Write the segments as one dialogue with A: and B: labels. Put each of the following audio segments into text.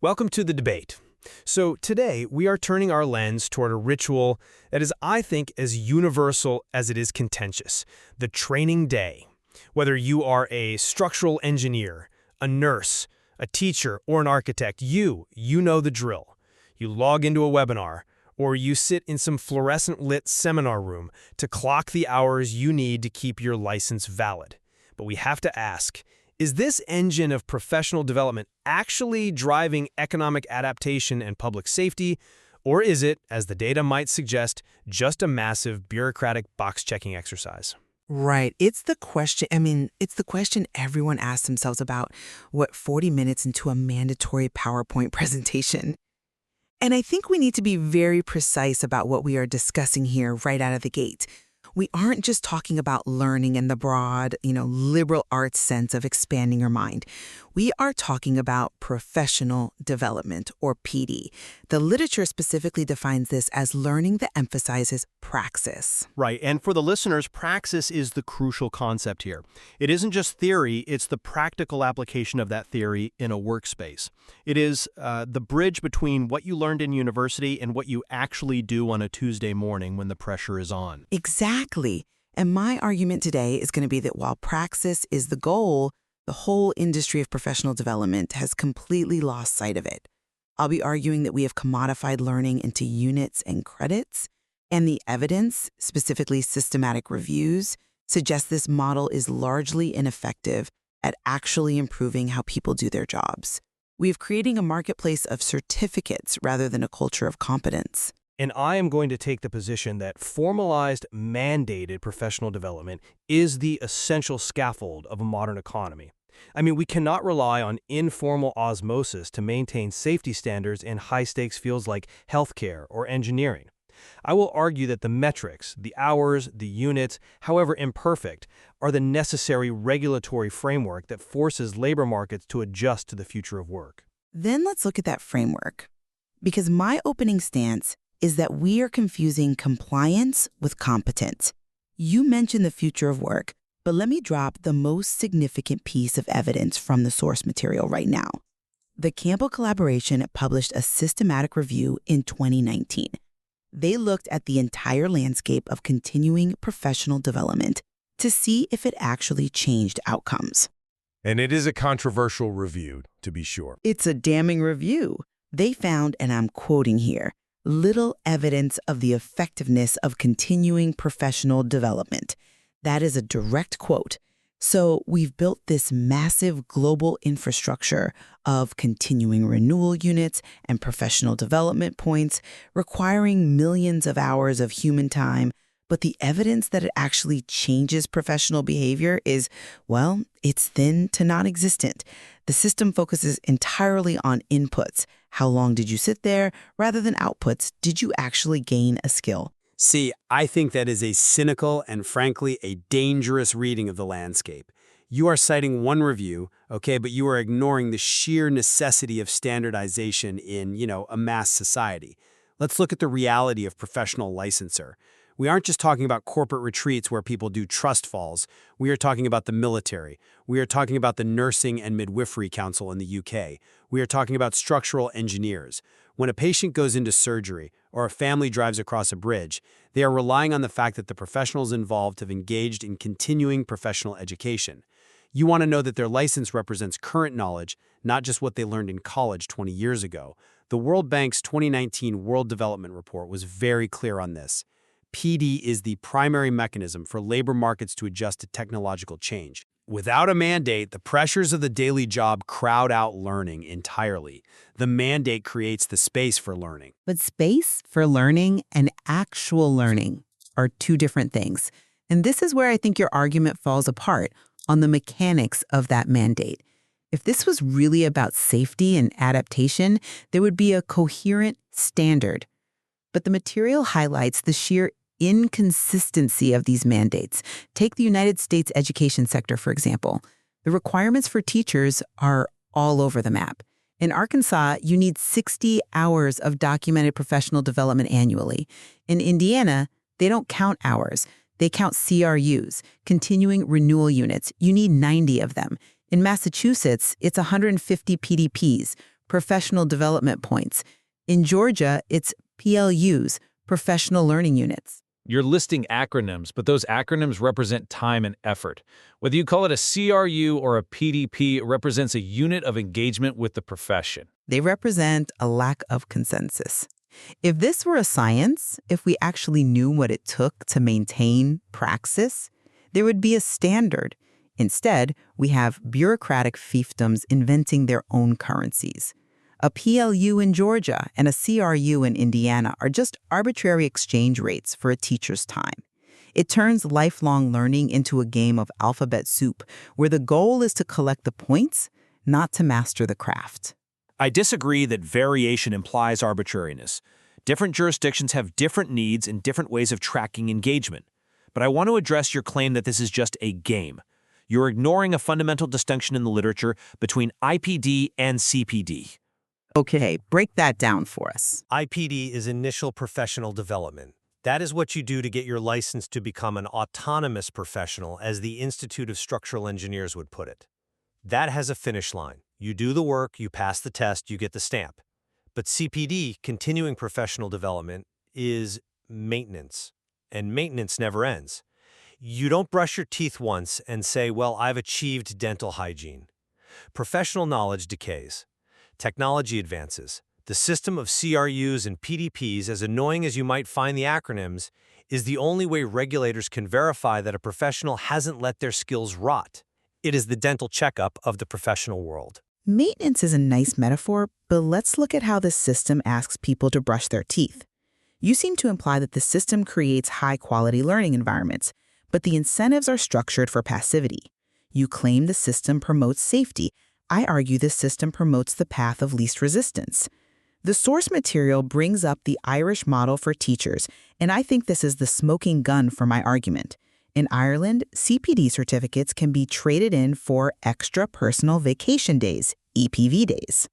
A: Welcome to the debate. So today, we are turning our lens toward a ritual that is, I think, as universal as it is contentious, the training day. Whether you are a structural engineer, a nurse, a teacher, or an architect, you know the drill. You log into a webinar, or you sit in some fluorescent-lit seminar room to clock the hours you need to keep your license valid. But we have to ask, is this engine of professional development actually driving economic adaptation and public safety, or is it, as the data might suggest, just a massive bureaucratic box-checking exercise?
B: Right. It's the question everyone asks themselves about, 40 minutes into a mandatory PowerPoint presentation? And I think we need to be very precise about what we are discussing here right out of the gate. We aren't just talking about learning in the broad, liberal arts sense of expanding your mind. We are talking about professional development, or PD. The literature specifically defines this as learning that emphasizes praxis.
C: Right, and for the listeners, praxis is the crucial concept here. It isn't just theory, it's the practical application of that theory in a workspace. It is the bridge between what you learned in university and what you actually do on a Tuesday morning when the pressure is on.
B: Exactly. And my argument today is going to be that while praxis is the goal, the whole industry of professional development has completely lost sight of it. I'll be arguing that we have commodified learning into units and credits, and the evidence, specifically systematic reviews, suggests this model is largely ineffective at actually improving how people do their jobs. We have creating a marketplace of certificates rather than a culture of competence.
A: And I am going to take the position that formalized, mandated professional development is the essential scaffold of a modern economy. I mean, we cannot rely on informal osmosis to maintain safety standards in high-stakes fields like healthcare or engineering. I will argue that the metrics, the hours, the units, however imperfect, are the necessary regulatory framework that forces labor markets to adjust to the future of work.
B: Then let's look at that framework. Because my opening stance is that we are confusing compliance with competence. You mentioned the future of work, but let me drop the most significant piece of evidence from the source material right now. The Campbell collaboration published a systematic review in 2019. They looked at the entire landscape of continuing professional development to see if it actually changed outcomes.
D: And it is a controversial review, to be sure.
B: It's a damning review. They found, and I'm quoting here, little evidence of the effectiveness of continuing professional development. That is a direct quote. So we've built this massive global infrastructure of continuing renewal units and professional development points, requiring millions of hours of human time. But the evidence that it actually changes professional behavior is, it's thin to non-existent. The system focuses entirely on inputs. How long did you sit there? Rather than outputs, did you actually gain a skill?
E: See, I think that is a cynical and frankly a dangerous reading of the landscape. You are citing one review, okay, but you are ignoring the sheer necessity of standardization in, a mass society. Let's look at the reality of professional licensure. We aren't just talking about corporate retreats where people do trust falls. We are talking about the military. We are talking about the Nursing and Midwifery Council in the UK. We are talking about structural engineers. When a patient goes into surgery or a family drives across a bridge, they are relying on the fact that the professionals involved have engaged in continuing professional education. You want to know that their license represents current knowledge, not just what they learned in college 20 years ago. The World Bank's 2019 World Development Report was very clear on this. PD is the primary mechanism for labor markets to adjust to technological change. Without a mandate, the pressures of the daily job crowd out learning entirely. The mandate creates the space for learning.
B: But space for learning and actual learning are two different things. And this is where I think your argument falls apart on the mechanics of that mandate. If this was really about safety and adaptation, there would be a coherent standard. But the material highlights the sheer inconsistency of these mandates. Take the United States education sector, for example. The requirements for teachers are all over the map. In Arkansas, you need 60 hours of documented professional development annually. In Indiana, they don't count hours. They count CRUs, continuing renewal units. You need 90 of them. In Massachusetts, it's 150 PDPs, professional development points. In Georgia, it's PLUs, professional learning units.
F: You're listing acronyms, but those acronyms represent time and effort. Whether you call it a CRU or a PDP, it represents a unit of engagement with the profession.
B: They represent a lack of consensus. If this were a science, if we actually knew what it took to maintain praxis, there would be a standard. Instead, we have bureaucratic fiefdoms inventing their own currencies. A PLU in Georgia and a CRU in Indiana are just arbitrary exchange rates for a teacher's time. It turns lifelong learning into a game of alphabet soup, where the goal is to collect the points, not to master the craft.
C: I disagree that variation implies arbitrariness. Different jurisdictions have different needs and different ways of tracking engagement. But I want to address your claim that this is just a game. You're ignoring a fundamental distinction in the literature between IPD and CPD.
B: Okay, break that down for us.
G: IPD is Initial Professional Development. That is what you do to get your license to become an autonomous professional, as the Institute of Structural Engineers would put it. That has a finish line. You do the work, you pass the test, you get the stamp. But CPD, Continuing Professional Development, is maintenance. And maintenance never ends. You don't brush your teeth once and say, well, I've achieved dental hygiene. Professional knowledge decays. Technology advances. The system of CRUs and PDPs, as annoying as you might find the acronyms, is the only way regulators can verify that a professional hasn't let their skills rot. It is the dental checkup of the professional world.
B: Maintenance is a nice metaphor, but let's look at how this system asks people to brush their teeth. You seem to imply that the system creates high-quality learning environments, but the incentives are structured for passivity. You claim the system promotes safety. I argue this system promotes the path of least resistance. The source material brings up the Irish model for teachers, and I think this is the smoking gun for my argument. In Ireland, CPD certificates can be traded in for extra personal vacation days, EPV days.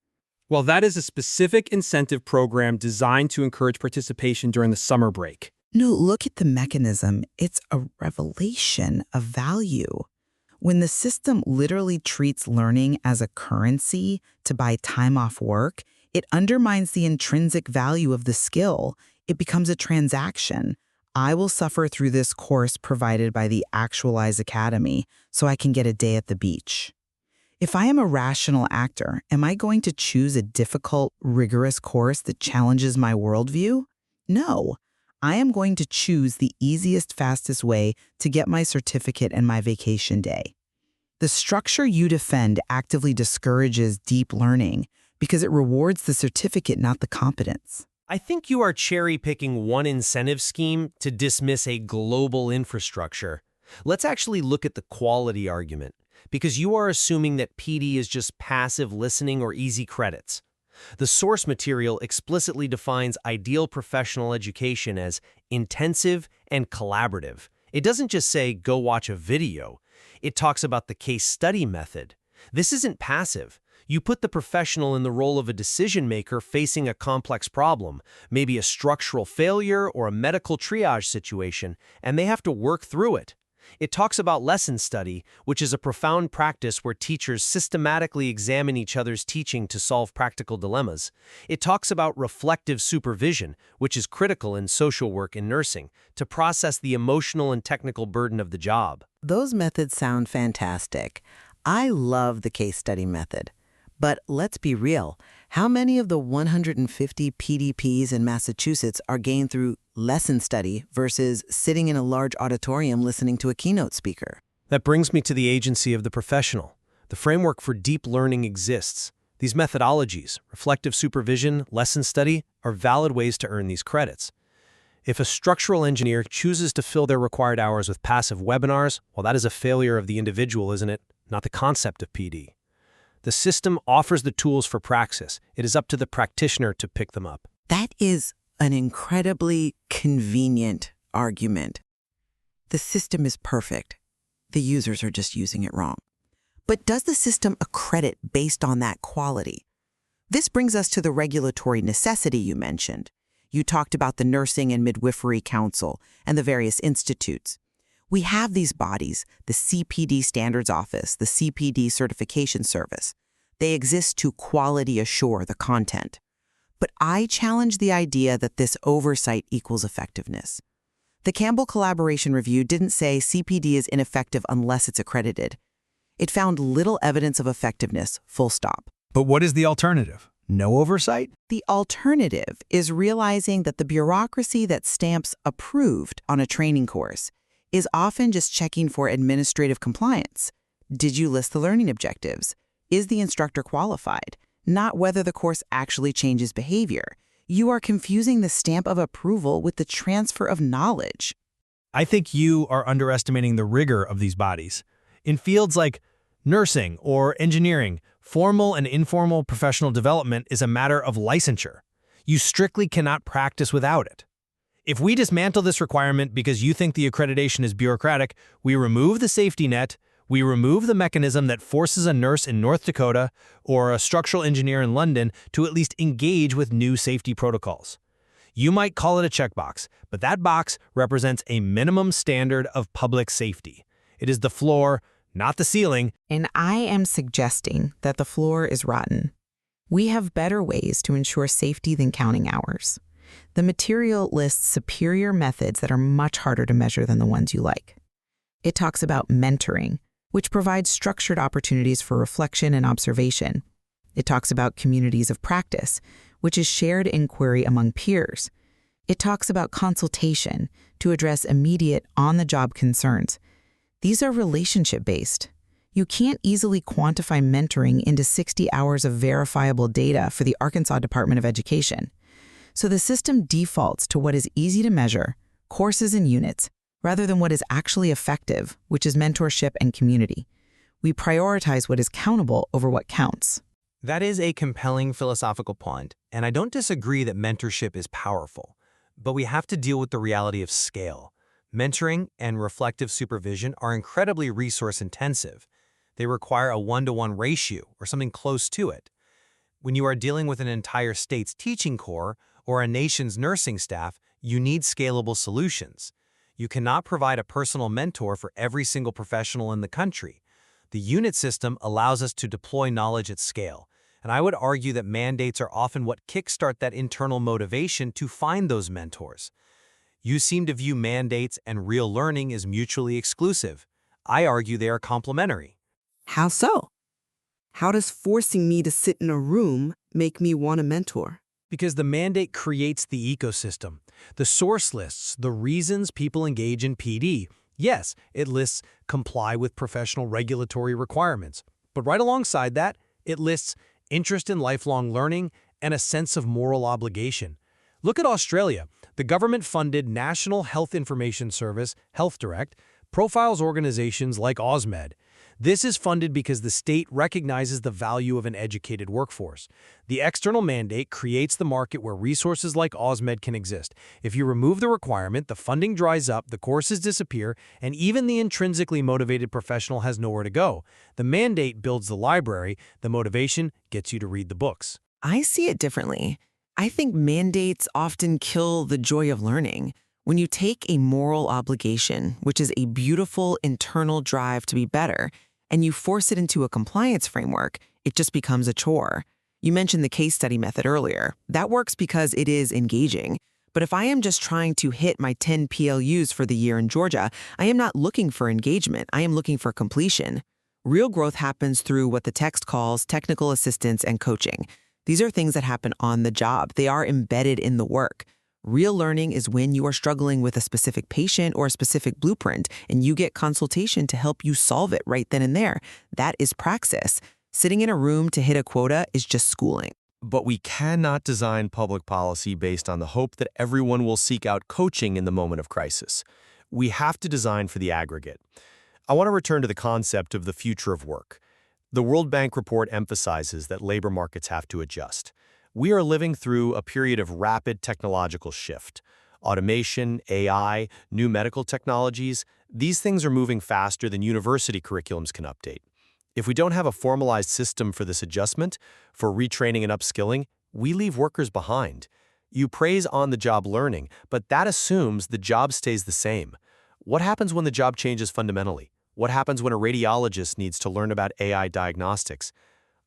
H: Well, that is a specific incentive program designed to encourage participation during the summer break.
B: No, look at the mechanism. It's a revelation of value. When the system literally treats learning as a currency to buy time off work, it undermines the intrinsic value of the skill. It becomes a transaction. I will suffer through this course provided by the Actualize Academy so I can get a day at the beach. If I am a rational actor, am I going to choose a difficult, rigorous course that challenges my worldview? No. I am going to choose the easiest, fastest way to get my certificate and my vacation day. The structure you defend actively discourages deep learning because it rewards the certificate, not the competence.
G: I think you are cherry-picking one incentive scheme to dismiss a global infrastructure. Let's actually look at the quality argument, because you are assuming that PD is just passive listening or easy credits. The source material explicitly defines ideal professional education as intensive and collaborative. It doesn't just say, go watch a video. It talks about the case study method. This isn't passive. You put the professional in the role of a decision maker facing a complex problem, maybe a structural failure or a medical triage situation, and they have to work through it. It talks about lesson study, which is a profound practice where teachers systematically examine each other's teaching to solve practical dilemmas. It talks about reflective supervision, which is critical in social work and nursing, to process the emotional and technical burden of the job.
I: Those methods sound fantastic. I love the case study method. But let's be real. How many of the 150 PDPs in Massachusetts are gained through lesson study versus sitting in a large auditorium listening to a keynote speaker?
G: That brings me to the agency of the professional. The framework for deep learning exists. These methodologies, reflective supervision, lesson study, are valid ways to earn these credits. If a structural engineer chooses to fill their required hours with passive webinars, well, that is a failure of the individual, isn't it? Not the concept of PD. The system offers the tools for praxis. It is up to the practitioner to pick them up.
I: That is an incredibly convenient argument. The system is perfect. The users are just using it wrong. But does the system accredit based on that quality? This brings us to the regulatory necessity you mentioned. You talked about the Nursing and Midwifery Council and the various institutes. We have these bodies, the CPD Standards Office, the CPD Certification Service. They exist to quality assure the content. But I challenge the idea that this oversight equals effectiveness. The Campbell Collaboration Review didn't say CPD is ineffective unless it's accredited. It found little evidence of effectiveness, full stop.
J: But what is the alternative? No oversight?
I: The alternative is realizing that the bureaucracy that stamps approved on a training course is often just checking for administrative compliance. Did you list the learning objectives? Is the instructor qualified? Not whether the course actually changes behavior. You are confusing the stamp of approval with the transfer of knowledge.
A: I think you are underestimating the rigor of these bodies. In fields like nursing or engineering, formal and informal professional development is a matter of licensure. You strictly cannot practice without it. If we dismantle this requirement because you think the accreditation is bureaucratic, we remove the safety net, we remove the mechanism that forces a nurse in North Dakota or a structural engineer in London to at least engage with new safety protocols. You might call it a checkbox, but that box represents a minimum standard of public safety. It is the floor, not the ceiling.
B: And I am suggesting that the floor is rotten. We have better ways to ensure safety than counting hours. The material lists superior methods that are much harder to measure than the ones you like. It talks about mentoring, which provides structured opportunities for reflection and observation. It talks about communities of practice, which is shared inquiry among peers. It talks about consultation to address immediate, on-the-job concerns. These are relationship-based. You can't easily quantify mentoring into 60 hours of verifiable data for the Arkansas Department of Education. So the system defaults to what is easy to measure, courses and units, rather than what is actually effective, which is mentorship and community. We prioritize what is countable over what counts.
E: That is a compelling philosophical point, and I don't disagree that mentorship is powerful. But we have to deal with the reality of scale. Mentoring and reflective supervision are incredibly resource-intensive. They require a one-to-one ratio or something close to it. When you are dealing with an entire state's teaching corps or a nation's nursing staff, you need scalable solutions. You cannot provide a personal mentor for every single professional in the country. The unit system allows us to deploy knowledge at scale, and I would argue that mandates are often what kickstart that internal motivation to find those mentors. You seem to view mandates and real learning as mutually exclusive. I argue they are complementary.
K: How so? How does forcing me to sit in a room make me want a mentor?
A: Because the mandate creates the ecosystem. The source lists the reasons people engage in PD. Yes, it lists comply with professional regulatory requirements. But right alongside that, it lists interest in lifelong learning and a sense of moral obligation. Look at Australia. The government-funded National Health Information Service, Health Direct, profiles organizations like AusMed. This is funded because the state recognizes the value of an educated workforce. The external mandate creates the market where resources like AusMed can exist. If you remove the requirement, the funding dries up, the courses disappear, and even the intrinsically motivated professional has nowhere to go. The mandate builds the library, the motivation gets you to read the books.
K: I see it differently. I think mandates often kill the joy of learning. When you take a moral obligation, which is a beautiful internal drive to be better, and you force it into a compliance framework, it just becomes a chore. You mentioned the case study method earlier. That works because it is engaging. But if I am just trying to hit my 10 PLUs for the year in Georgia, I am not looking for engagement. I am looking for completion. Real growth happens through what the text calls technical assistance and coaching. These are things that happen on the job. They are embedded in the work. Real learning is when you are struggling with a specific patient or a specific blueprint, and you get consultation to help you solve it right then and there. That is praxis. Sitting in a room to hit a quota is just schooling.
C: But we cannot design public policy based on the hope that everyone will seek out coaching in the moment of crisis. We have to design for the aggregate. I want to return to the concept of the future of work. The World Bank report emphasizes that labor markets have to adjust. We are living through a period of rapid technological shift. Automation, AI, new medical technologies, these things are moving faster than university curriculums can update. If we don't have a formalized system for this adjustment, for retraining and upskilling, we leave workers behind. You praise on-the-job learning, but that assumes the job stays the same. What happens when the job changes fundamentally? What happens when a radiologist needs to learn about AI diagnostics?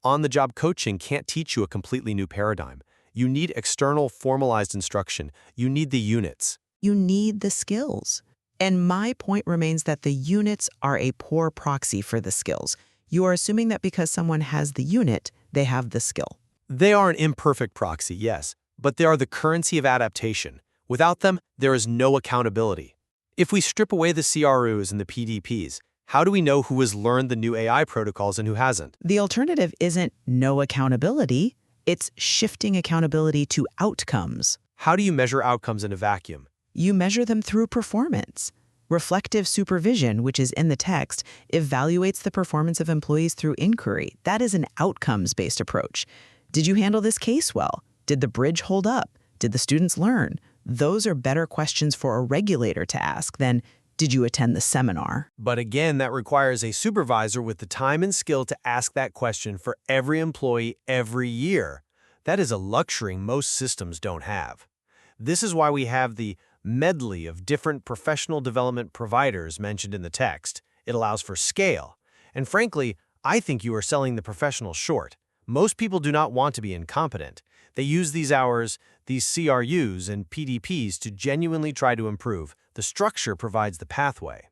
C: On-the-job coaching can't teach you a completely new paradigm. You need external formalized instruction. You need the units.
B: You need the skills. And my point remains that the units are a poor proxy for the skills. You are assuming that because someone has the unit, they have the skill.
C: They are an imperfect proxy, yes, but they are the currency of adaptation. Without them, there is no accountability. If we strip away the CRUs and the PDPs, how do we know who has learned the new AI protocols and who hasn't?
B: The alternative isn't no accountability, it's shifting accountability to outcomes.
C: How do you measure outcomes in a vacuum?
B: You measure them through performance. Reflective supervision, which is in the text, evaluates the performance of employees through inquiry. That is an outcomes-based approach. Did you handle this case well? Did the bridge hold up? Did the students learn? Those are better questions for a regulator to ask than, did you attend the seminar?
C: But again, that requires a supervisor with the time and skill to ask that question for every employee every year. That is a luxury most systems don't have. This is why we have the medley of different professional development providers mentioned in the text. It allows for scale. And frankly, I think you are selling the professional short. Most people do not want to be incompetent. They use these hours, these CRUs and PDPs to genuinely try to improve. The structure provides the pathway.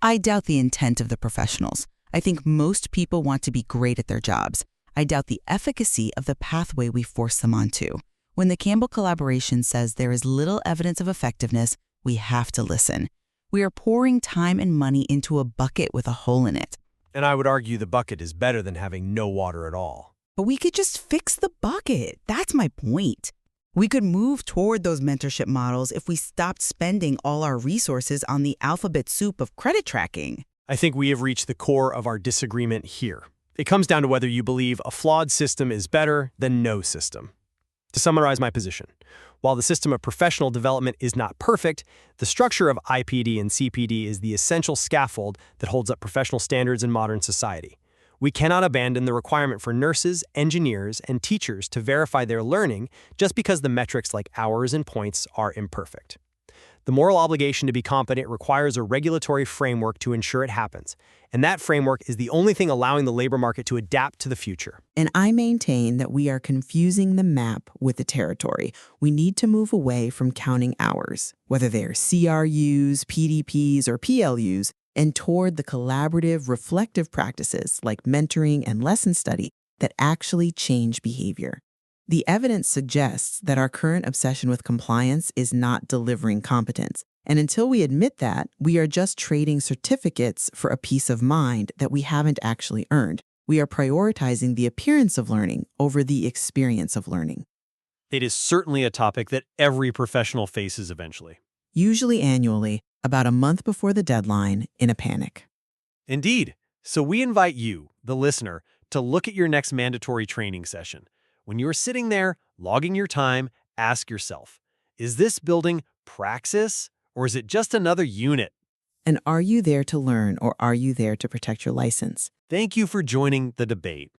L: I doubt the intent of the professionals. I think most people want to be great at their jobs. I doubt the efficacy of the pathway we force them onto. When the Campbell collaboration says there is little evidence of effectiveness, we have to listen. We are pouring time and money into a bucket with a hole in it.
C: And I would argue the bucket is better than having no water at all.
L: But we could just fix the bucket. That's my point. We could move toward those mentorship models if we stopped spending all our resources on the alphabet soup of credit tracking.
C: I think we have reached the core of our disagreement here. It comes down to whether you believe a flawed system is better than no system. To summarize my position, while the system of professional development is not perfect, the structure of IPD and CPD is the essential scaffold that holds up professional standards in modern society. We cannot abandon the requirement for nurses, engineers, and teachers to verify their learning just because the metrics like hours and points are imperfect. The moral obligation to be competent requires a regulatory framework to ensure it happens, and that framework is the only thing allowing the labor market to adapt to the future.
B: And I maintain that we are confusing the map with the territory. We need to move away from counting hours, whether they are CRUs, PDPs, or PLUs, and toward the collaborative, reflective practices like mentoring and lesson study that actually change behavior. The evidence suggests that our current obsession with compliance is not delivering competence. And until we admit that, we are just trading certificates for a peace of mind that we haven't actually earned. We are prioritizing the appearance of learning over the experience of learning.
C: It is certainly a topic that every professional faces eventually.
B: Usually annually, about a month before the deadline, in a panic.
C: Indeed. So we invite you, the listener, to look at your next mandatory training session. When you are sitting there, logging your time, ask yourself, is this building praxis or is it just another unit?
B: And are you there to learn or are you there to protect your license?
C: Thank you for joining the debate.